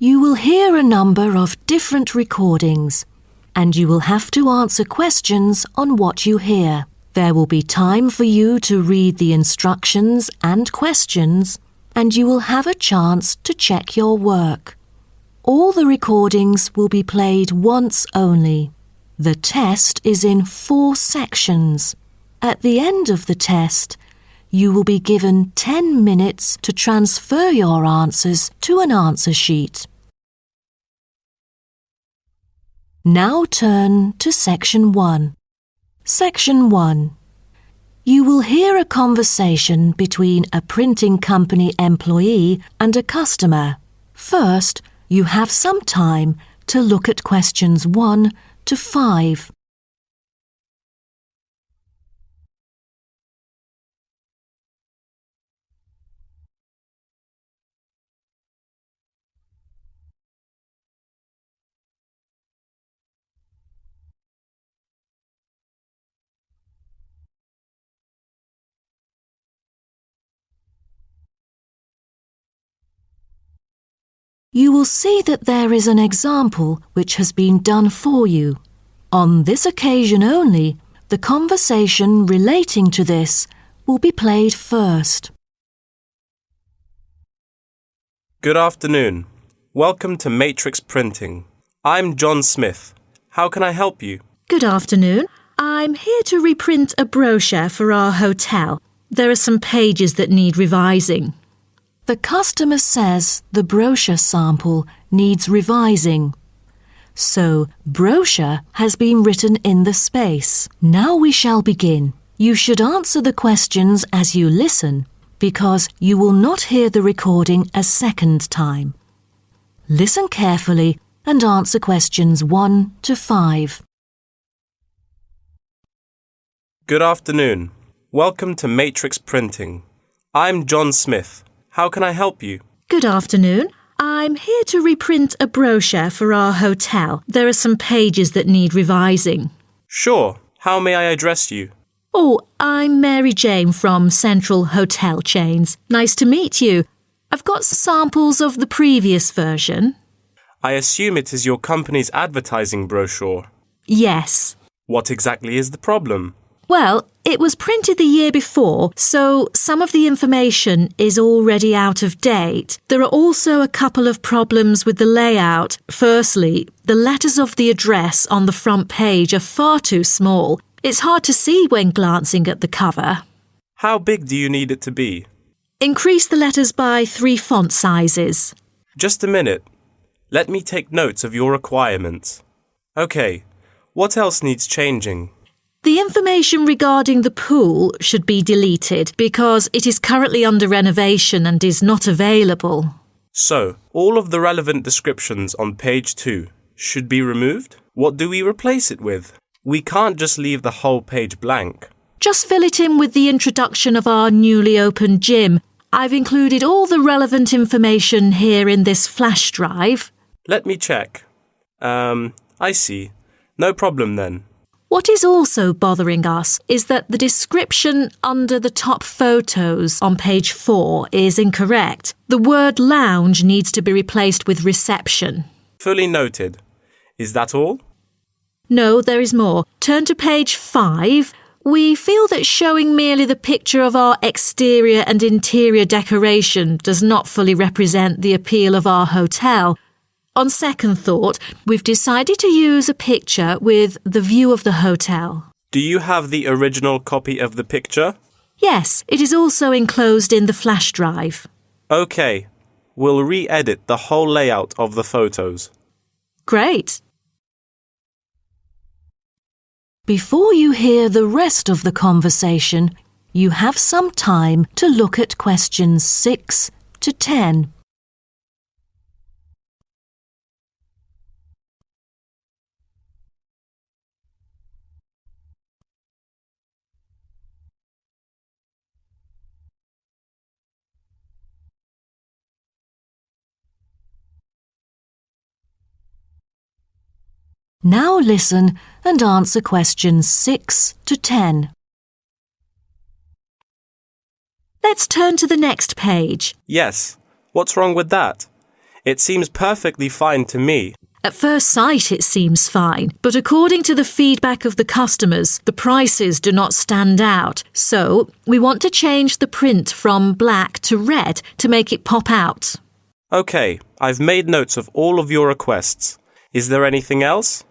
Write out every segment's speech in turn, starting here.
You will hear a number of different recordings, and you will have to answer questions on what you hear. There will be time for you to read the instructions and questions, and you will have a chance to check your work. All the recordings will be played once only. The test is in 4 sections. At the end of the test, you will be given 10 minutes to transfer your answers to an answer sheet. Now turn to Section 1. Section 1. You will hear a conversation between a printing company employee and a customer. First, you have some time to look at questions 1 to 5. You will see that there is an example which has been done for you. On this occasion only, the conversation relating to this will be played first. Good afternoon. Welcome to Matrix Printing. I'm John Smith. How can I help you? Good afternoon. I'm here to reprint a brochure for our hotel. There are some pages that need revising. The customer says the brochure sample needs revising. So, brochure has been written in the space. Now we shall begin. You should answer the questions as you listen, because you will not hear the recording a second time. Listen carefully and answer questions 1 to 5. Good afternoon. Welcome to Matrix Printing. I'm John Smith. How can I help you? Good afternoon. I'm here to reprint a brochure for our hotel. There are some pages that need revising. Sure. How may I address you? Oh, I'm Mary Jane from Central Hotel Chains. Nice to meet you. I've got samples of the previous version. I assume it is your company's advertising brochure. Yes. What exactly is the problem? Well, it was printed the year before, so some of the information is already out of date. There are also a couple of problems with the layout. Firstly, the letters of the address on the front page are far too small. It's hard to see when glancing at the cover. How big do you need it to be? Increase the letters by 3 font sizes. Just a minute. Let me take notes of your requirements. Okay. What else needs changing? The information regarding the pool should be deleted because it is currently under renovation and is not available. So, all of the relevant descriptions on page 2 should be removed? What do we replace it with? We can't just leave the whole page blank. Just fill it in with the introduction of our newly opened gym. I've included all the relevant information here in this flash drive. Let me check. I see. No problem then. What is also bothering us is that the description under the top photos on page 4 is incorrect. The word lounge needs to be replaced with reception. Fully noted. Is that all? No, there is more. Turn to page 5. We feel that showing merely the picture of our exterior and interior decoration does not fully represent the appeal of our hotel. On second thought, we've decided to use a picture with the view of the hotel. Do you have the original copy of the picture? Yes, it is also enclosed in the flash drive. Okay. We'll re-edit the whole layout of the photos. Great. Before you hear the rest of the conversation, you have some time to look at questions 6 to 10. Now listen and answer questions 6 to 10. Let's turn to the next page. Yes. What's wrong with that? It seems perfectly fine to me. At first sight, it seems fine, but according to the feedback of the customers, the prices do not stand out. So, we want to change the print from black to red to make it pop out. Okay, I've made notes of all of your requests. Is there anything else?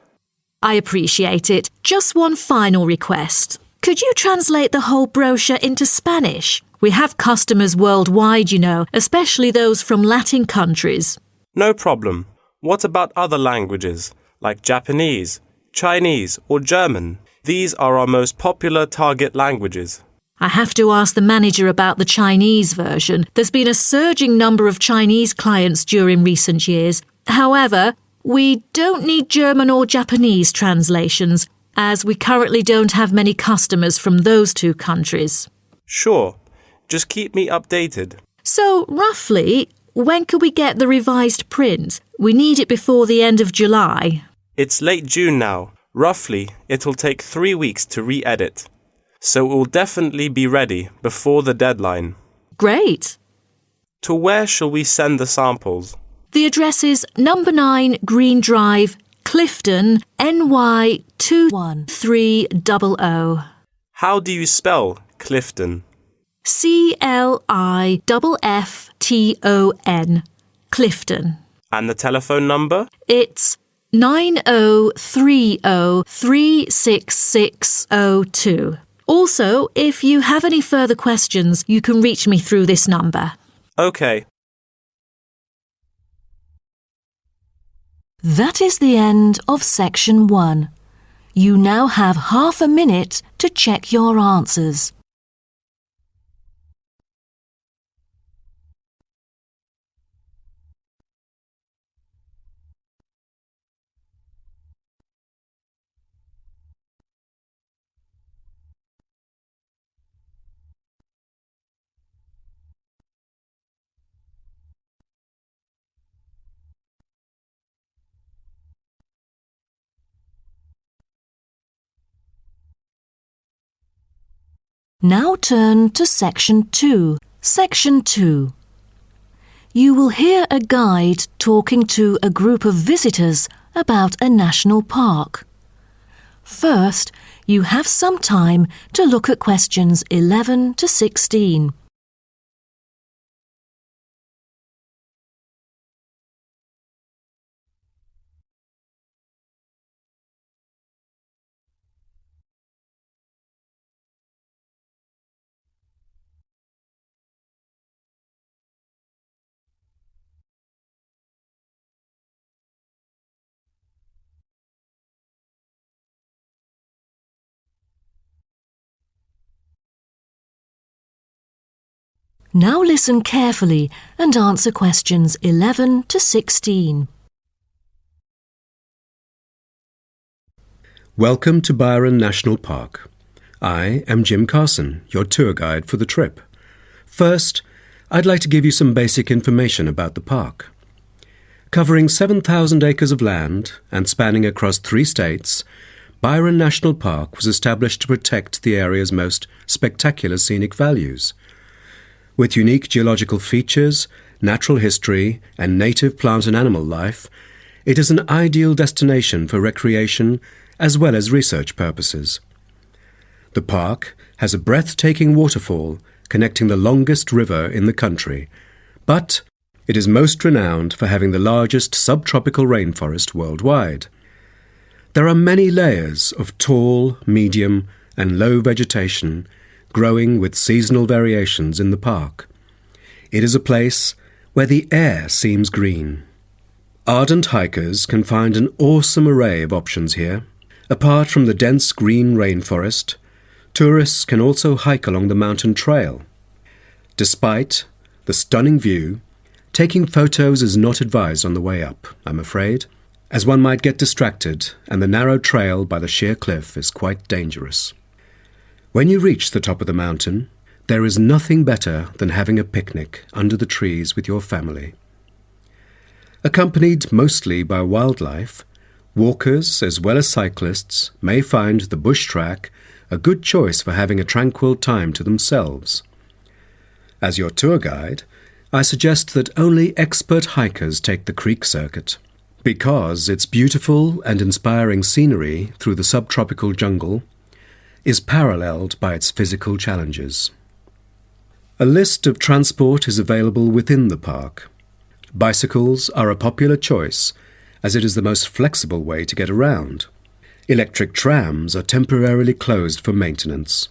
I appreciate it. Just one final request. Could you translate the whole brochure into Spanish? We have customers worldwide, you know, especially those from Latin countries. No problem. What about other languages, like Japanese, Chinese, or German? These are our most popular target languages. I have to ask the manager about the Chinese version. There's been a surging number of Chinese clients during recent years. However, we don't need German or Japanese translations, as we currently don't have many customers from those two countries. Sure. Just keep me updated. So, roughly, when could we get the revised print? We need it before the end of July. It's late June now. Roughly, it'll take 3 weeks to re-edit. So it will definitely be ready before the deadline. Great. To where shall we send the samples? The address is number 9 Green Drive, Clifton, NY 21300. How do you spell Clifton? CLIFFTON, Clifton. And the telephone number? It's 9030366602. Also, if you have any further questions, you can reach me through this number. Okay. That is the end of section 1. You now have half a minute to check your answers. Now turn to Section 2. Section 2. You will hear a guide talking to a group of visitors about a national park. First, you have some time to look at questions 11 to 16. Now listen carefully and answer questions 11 to 16. Welcome to Byron National Park. I am Jim Carson, your tour guide for the trip. First, I'd like to give you some basic information about the park. Covering 7,000 acres of land and spanning across 3 states, Byron National Park was established to protect the area's most spectacular scenic values. With unique geological features, natural history, and native plant and animal life, it is an ideal destination for recreation as well as research purposes. The park has a breathtaking waterfall connecting the longest river in the country, but it is most renowned for having the largest subtropical rainforest worldwide. There are many layers of tall, medium, and low vegetation growing with seasonal variations in the park. It is a place where the air seems green. Ardent hikers can find an awesome array of options here. Apart from the dense green rainforest, tourists can also hike along the mountain trail. Despite the stunning view, taking photos is not advised on the way up, I'm afraid, as one might get distracted and the narrow trail by the sheer cliff is quite dangerous. When you reach the top of the mountain, there is nothing better than having a picnic under the trees with your family. Accompanied mostly by wildlife, walkers as well as cyclists may find the bush track a good choice for having a tranquil time to themselves. As your tour guide, I suggest that only expert hikers take the creek circuit, because its beautiful and inspiring scenery through the subtropical jungle is paralleled by its physical challenges. A list of transport is available within the park. Bicycles are a popular choice, as it is the most flexible way to get around. Electric trams are temporarily closed for maintenance.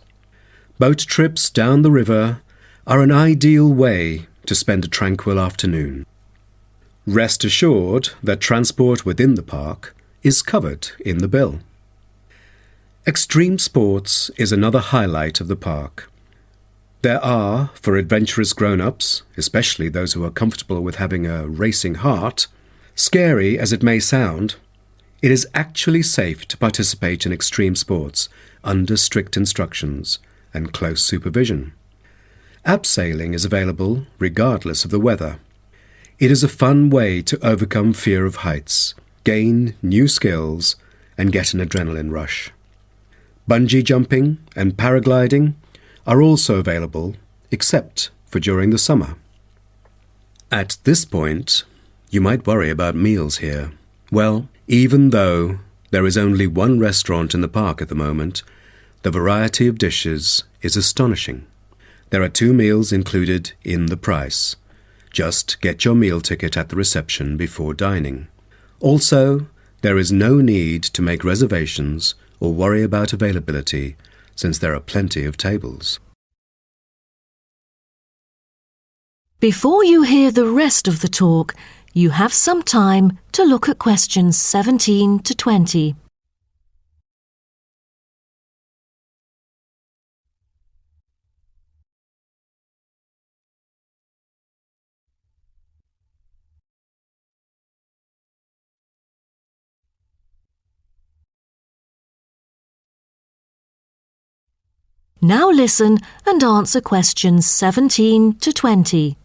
Boat trips down the river are an ideal way to spend a tranquil afternoon. Rest assured that transport within the park is covered in the bill. Extreme sports is another highlight of the park. There are, for adventurous grown-ups, especially those who are comfortable with having a racing heart, scary as it may sound, it is actually safe to participate in extreme sports under strict instructions and close supervision. Abseiling is available regardless of the weather. It is a fun way to overcome fear of heights, gain new skills, and get an adrenaline rush. Bungee jumping and paragliding are also available, except for during the summer. At this point, you might worry about meals here. Well, even though there is only one restaurant in the park at the moment, the variety of dishes is astonishing. There are 2 meals included in the price. Just get your meal ticket at the reception before dining. Also, there is no need to make reservations or worry about availability, since there are plenty of tables. Before you hear the rest of the talk, you have some time to look at questions 17 to 20. Now listen and answer questions 17 to 20.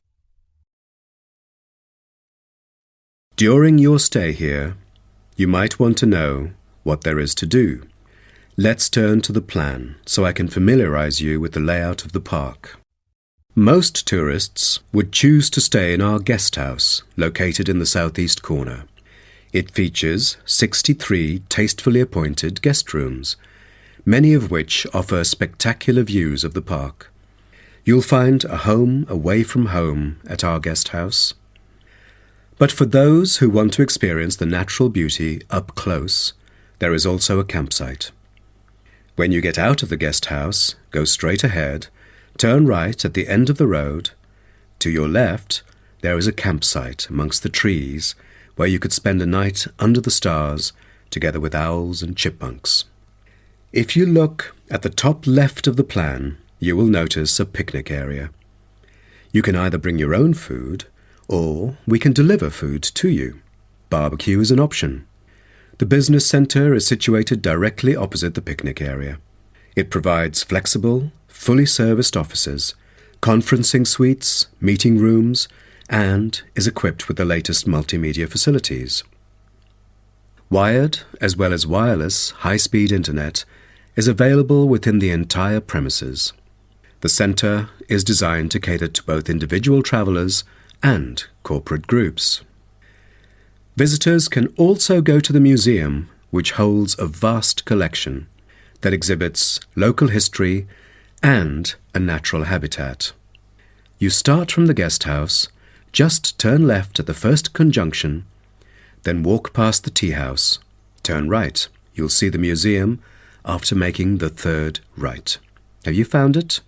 During your stay here, you might want to know what there is to do. Let's turn to the plan so I can familiarize you with the layout of the park. Most tourists would choose to stay in our guest house, located in the southeast corner. It features 63 tastefully appointed guest rooms, many of which offer spectacular views of the park. You'll find a home away from home at our guest house. But for those who want to experience the natural beauty up close, there is also a campsite. When you get out of the guest house, go straight ahead, turn right at the end of the road. To your left, there is a campsite amongst the trees where you could spend a night under the stars together with owls and chipmunks. If you look at the top left of the plan, you will notice a picnic area. You can either bring your own food, or we can deliver food to you. Barbecue is an option. The business centre is situated directly opposite the picnic area. It provides flexible, fully serviced offices, conferencing suites, meeting rooms, and is equipped with the latest multimedia facilities. Wired, as well as wireless, high-speed internet is available within the entire premises. The centre is designed to cater to both individual travellers and corporate groups. Visitors can also go to the museum, which holds a vast collection that exhibits local history and a natural habitat. You start from the guest house, just turn left at the first conjunction, then walk past the tea house, turn right. You'll see the museum after making the third right. Have you found it?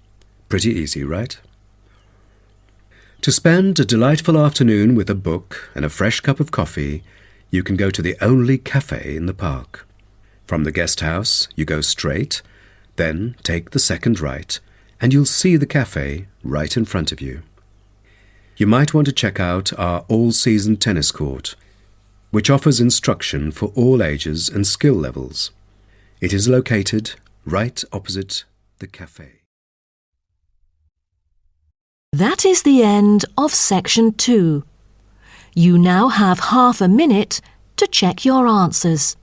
Pretty easy, right? To spend a delightful afternoon with a book and a fresh cup of coffee, you can go to the only cafe in the park. From the guest house, you go straight, then take the second right, and you'll see the cafe right in front of you. You might want to check out our all-season tennis court, which offers instruction for all ages and skill levels. It is located right opposite the cafe. That is the end of section 2. You now have half a minute to check your answers.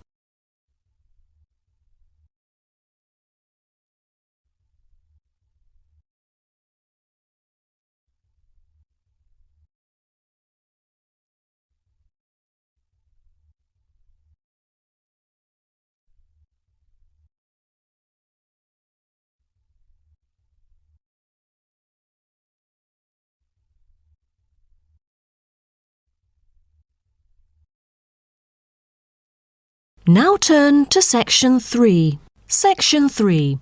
Now turn to Section 3. Section 3.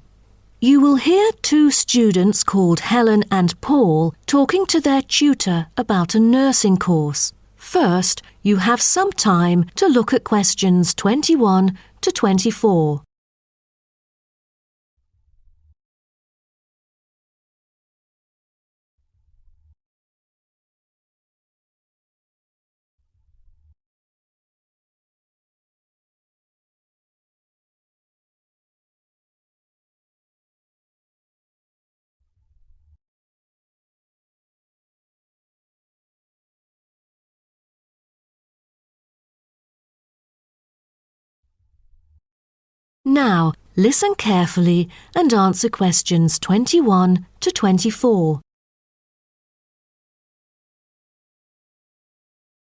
You will hear two students called Helen and Paul talking to their tutor about a nursing course. First, you have some time to look at questions 21 to 24. Now, listen carefully and answer questions 21 to 24.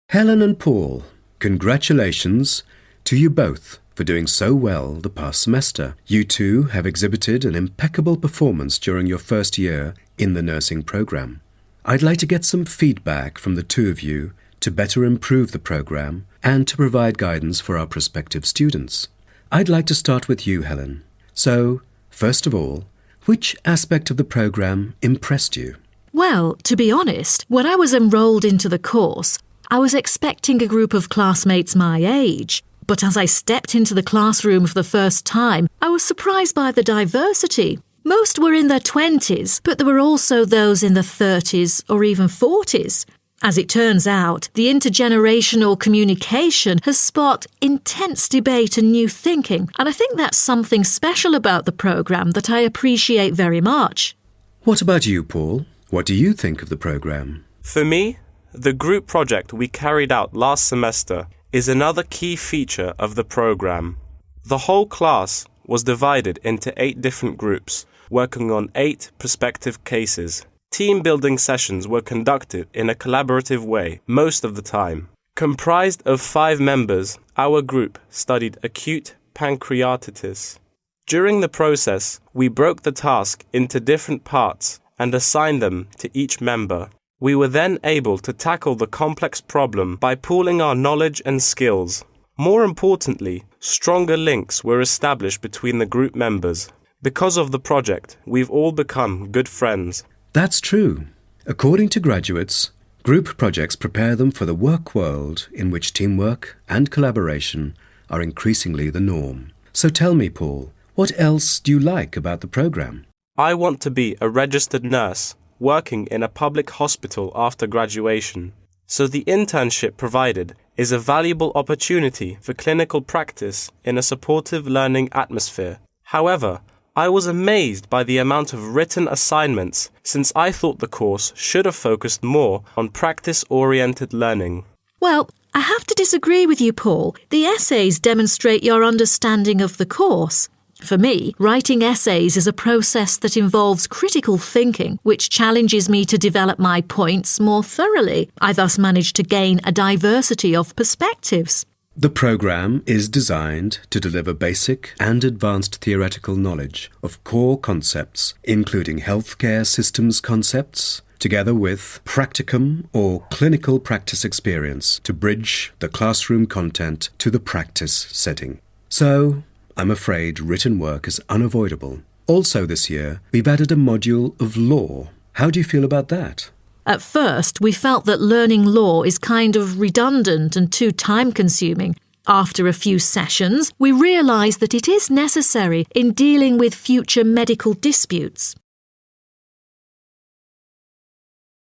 Helen and Paul, congratulations to you both for doing so well the past semester. You two have exhibited an impeccable performance during your first year in the nursing program. I'd like to get some feedback from the two of you to better improve the program and to provide guidance for our prospective students. I'd like to start with you, Helen. So, first of all, which aspect of the program impressed you? Well, to be honest, when I was enrolled into the course, I was expecting a group of classmates my age. But as I stepped into the classroom for the first time, I was surprised by the diversity. Most were in their 20s, but there were also those in their 30s or even 40s. As it turns out, the intergenerational communication has sparked intense debate and new thinking, and I think that's something special about the programme that I appreciate very much. What about you, Paul? What do you think of the program? For me, the group project we carried out last semester is another key feature of the program. The whole class was divided into 8 different groups, working on 8 prospective cases. Team-building sessions were conducted in a collaborative way most of the time. Comprised of 5 members, our group studied acute pancreatitis. During the process, we broke the task into different parts and assigned them to each member. We were then able to tackle the complex problem by pooling our knowledge and skills. More importantly, stronger links were established between the group members. Because of the project, we've all become good friends. That's true. According to graduates, group projects prepare them for the work world in which teamwork and collaboration are increasingly the norm. So tell me, Paul, what else do you like about the program? I want to be a registered nurse working in a public hospital after graduation. So the internship provided is a valuable opportunity for clinical practice in a supportive learning atmosphere. However, I was amazed by the amount of written assignments since I thought the course should have focused more on practice-oriented learning. Well, I have to disagree with you, Paul. The essays demonstrate your understanding of the course. For me, writing essays is a process that involves critical thinking, which challenges me to develop my points more thoroughly. I thus manage to gain a diversity of perspectives. The program is designed to deliver basic and advanced theoretical knowledge of core concepts, including healthcare systems concepts, together with practicum or clinical practice experience to bridge the classroom content to the practice setting. So, I'm afraid written work is unavoidable. Also this year, we've added a module of law. How do you feel about that? At first, we felt that learning law is kind of redundant and too time-consuming. After a few sessions, we realised that it is necessary in dealing with future medical disputes.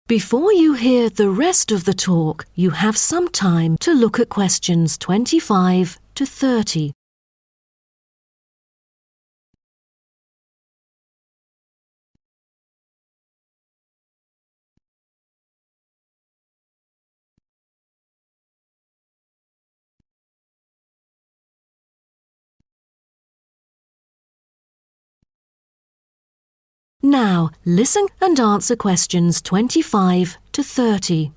Before you hear the rest of the talk, you have some time to look at questions 25 to 30. Now, listen and answer questions 25 to 30.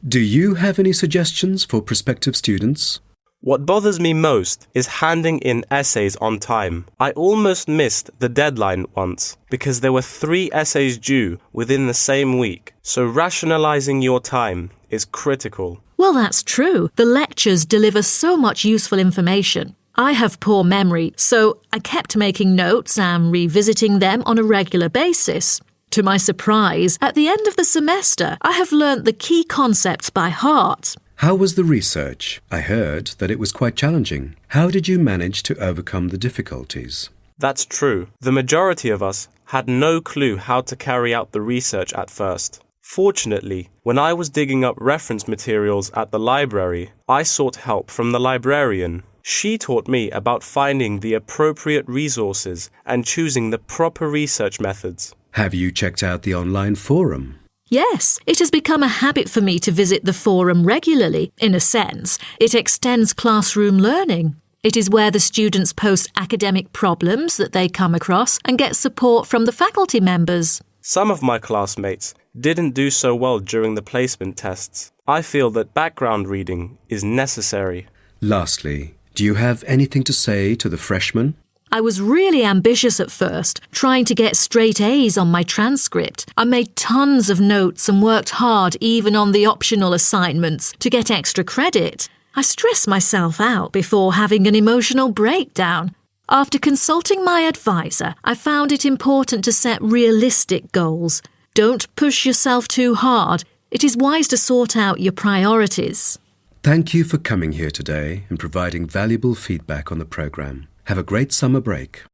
Do you have any suggestions for prospective students? What bothers me most is handing in essays on time. I almost missed the deadline once because there were 3 essays due within the same week, so rationalizing your time is critical. Well, that's true. The lectures deliver so much useful information. I have poor memory, so I kept making notes and revisiting them on a regular basis. To my surprise, at the end of the semester, I have learnt the key concepts by heart. How was the research? I heard that it was quite challenging. How did you manage to overcome the difficulties? That's true. The majority of us had no clue how to carry out the research at first. Fortunately, when I was digging up reference materials at the library, I sought help from the librarian. She taught me about finding the appropriate resources and choosing the proper research methods. Have you checked out the online forum? Yes, it has become a habit for me to visit the forum regularly. In a sense, it extends classroom learning. It is where the students post academic problems that they come across and get support from the faculty members. Some of my classmates didn't do so well during the placement tests. I feel that background reading is necessary. Lastly, do you have anything to say to the freshmen? I was really ambitious at first, trying to get straight A's on my transcript. I made tons of notes and worked hard even on the optional assignments to get extra credit. I stressed myself out before having an emotional breakdown. After consulting my advisor, I found it important to set realistic goals. Don't push yourself too hard. It is wise to sort out your priorities. Thank you for coming here today and providing valuable feedback on the program. Have a great summer break.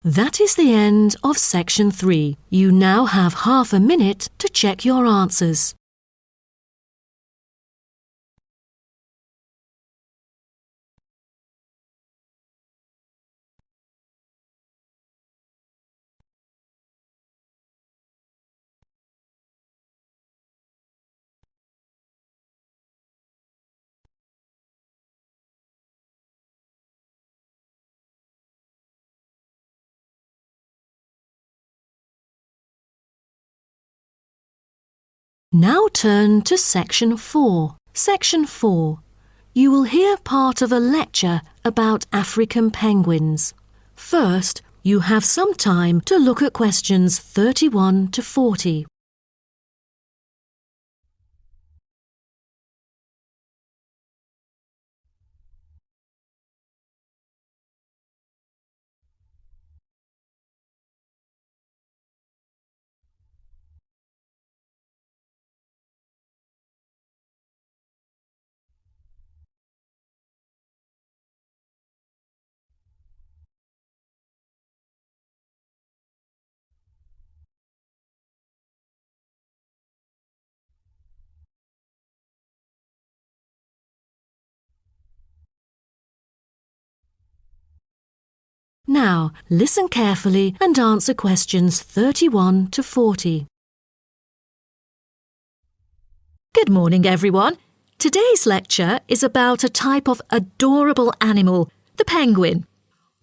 That is the end of section 3. You now have half a minute to check your answers. Now turn to section 4. Section 4. You will hear part of a lecture about African penguins. First, you have some time to look at questions 31 to 40. Now, listen carefully and answer questions 31 to 40. Good morning, everyone. Today's lecture is about a type of adorable animal, the penguin.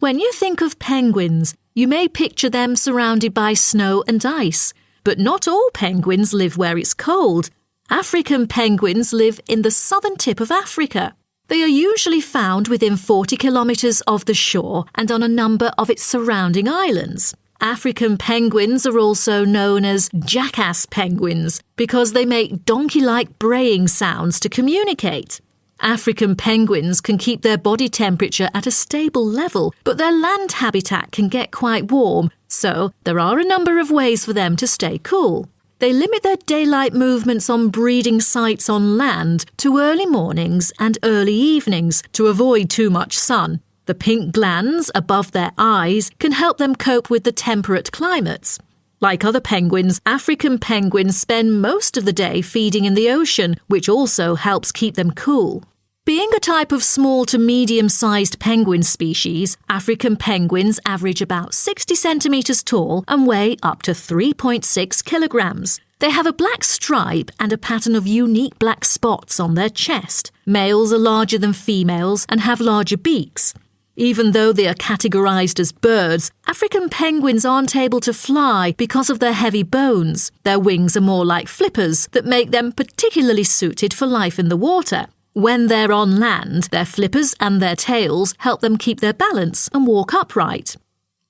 When you think of penguins, you may picture them surrounded by snow and ice. But not all penguins live where it's cold. African penguins live in the southern tip of Africa. They are usually found within 40 kilometres of the shore and on a number of its surrounding islands. African penguins are also known as jackass penguins because they make donkey-like braying sounds to communicate. African penguins can keep their body temperature at a stable level, but their land habitat can get quite warm, so there are a number of ways for them to stay cool. They limit their daylight movements on breeding sites on land to early mornings and early evenings to avoid too much sun. The pink glands above their eyes can help them cope with the temperate climates. Like other penguins, African penguins spend most of the day feeding in the ocean, which also helps keep them cool. Being a type of small to medium-sized penguin species, African penguins average about 60 centimetres tall and weigh up to 3.6 kilograms. They have a black stripe and a pattern of unique black spots on their chest. Males are larger than females and have larger beaks. Even though they are categorised as birds, African penguins aren't able to fly because of their heavy bones. Their wings are more like flippers that make them particularly suited for life in the water. When they're on land, their flippers and their tails help them keep their balance and walk upright.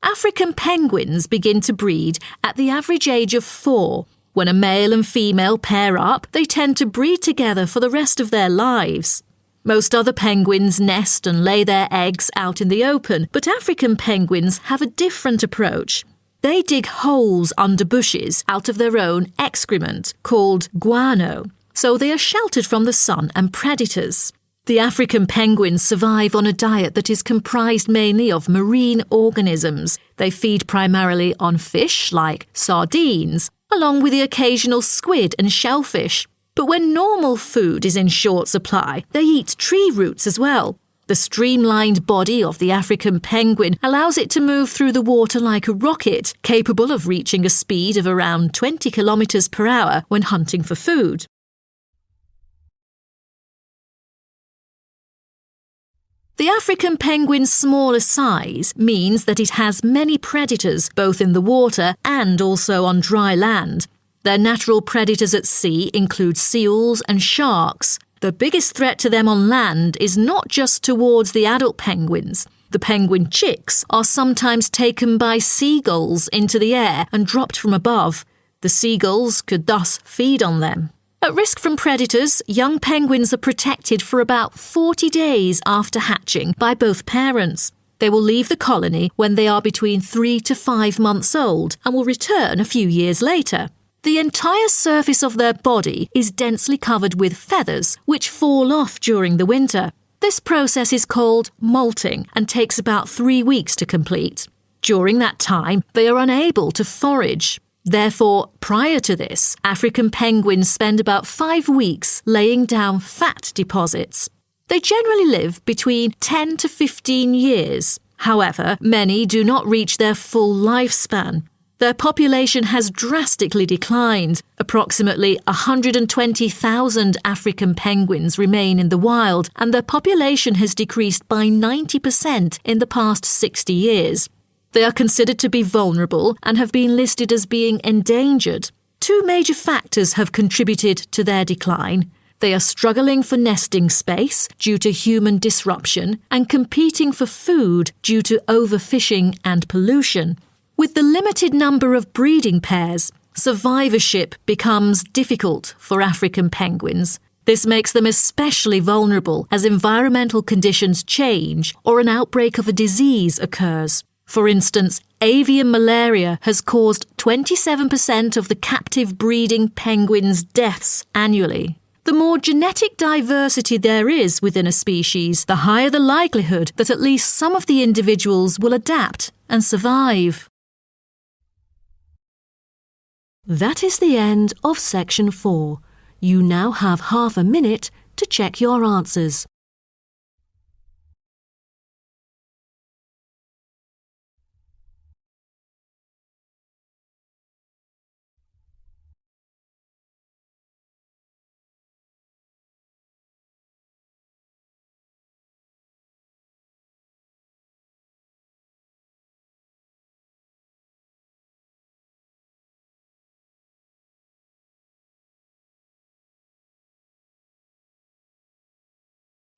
African penguins begin to breed at the average age of 4. When a male and female pair up, they tend to breed together for the rest of their lives. Most other penguins nest and lay their eggs out in the open, but African penguins have a different approach. They dig holes under bushes out of their own excrement, called guano, so they are sheltered from the sun and predators. The African penguins survive on a diet that is comprised mainly of marine organisms. They feed primarily on fish like sardines, along with the occasional squid and shellfish. But when normal food is in short supply, they eat tree roots as well. The streamlined body of the African penguin allows it to move through the water like a rocket, capable of reaching a speed of around 20 kilometers per hour when hunting for food. The African penguin's smaller size means that it has many predators both in the water and also on dry land. Their natural predators at sea include seals and sharks. The biggest threat to them on land is not just towards the adult penguins. The penguin chicks are sometimes taken by seagulls into the air and dropped from above. The seagulls could thus feed on them. At risk from predators, young penguins are protected for about 40 days after hatching by both parents. They will leave the colony when they are between 3 to 5 months old and will return a few years later. The entire surface of their body is densely covered with feathers, which fall off during the winter. This process is called molting and takes about 3 weeks to complete. During that time, they are unable to forage. Therefore, prior to this, African penguins spend about 5 weeks laying down fat deposits. They generally live between 10 to 15 years. However, many do not reach their full lifespan. Their population has drastically declined. Approximately 120,000 African penguins remain in the wild, and their population has decreased by 90% in the past 60 years. They are considered to be vulnerable and have been listed as being endangered. 2 major factors have contributed to their decline. They are struggling for nesting space due to human disruption and competing for food due to overfishing and pollution. With the limited number of breeding pairs, survivorship becomes difficult for African penguins. This makes them especially vulnerable as environmental conditions change or an outbreak of a disease occurs. For instance, avian malaria has caused 27% of the captive breeding penguins' deaths annually. The more genetic diversity there is within a species, the higher the likelihood that at least some of the individuals will adapt and survive. That is the end of section 4. You now have half a minute to check your answers.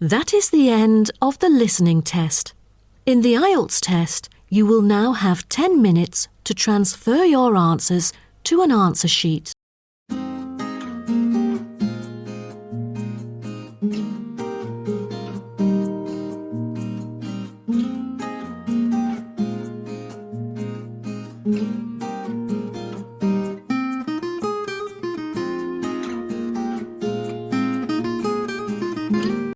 That is the end of the listening test. In the Ielts test, you will now have 10 minutes to transfer your answers to an answer sheet.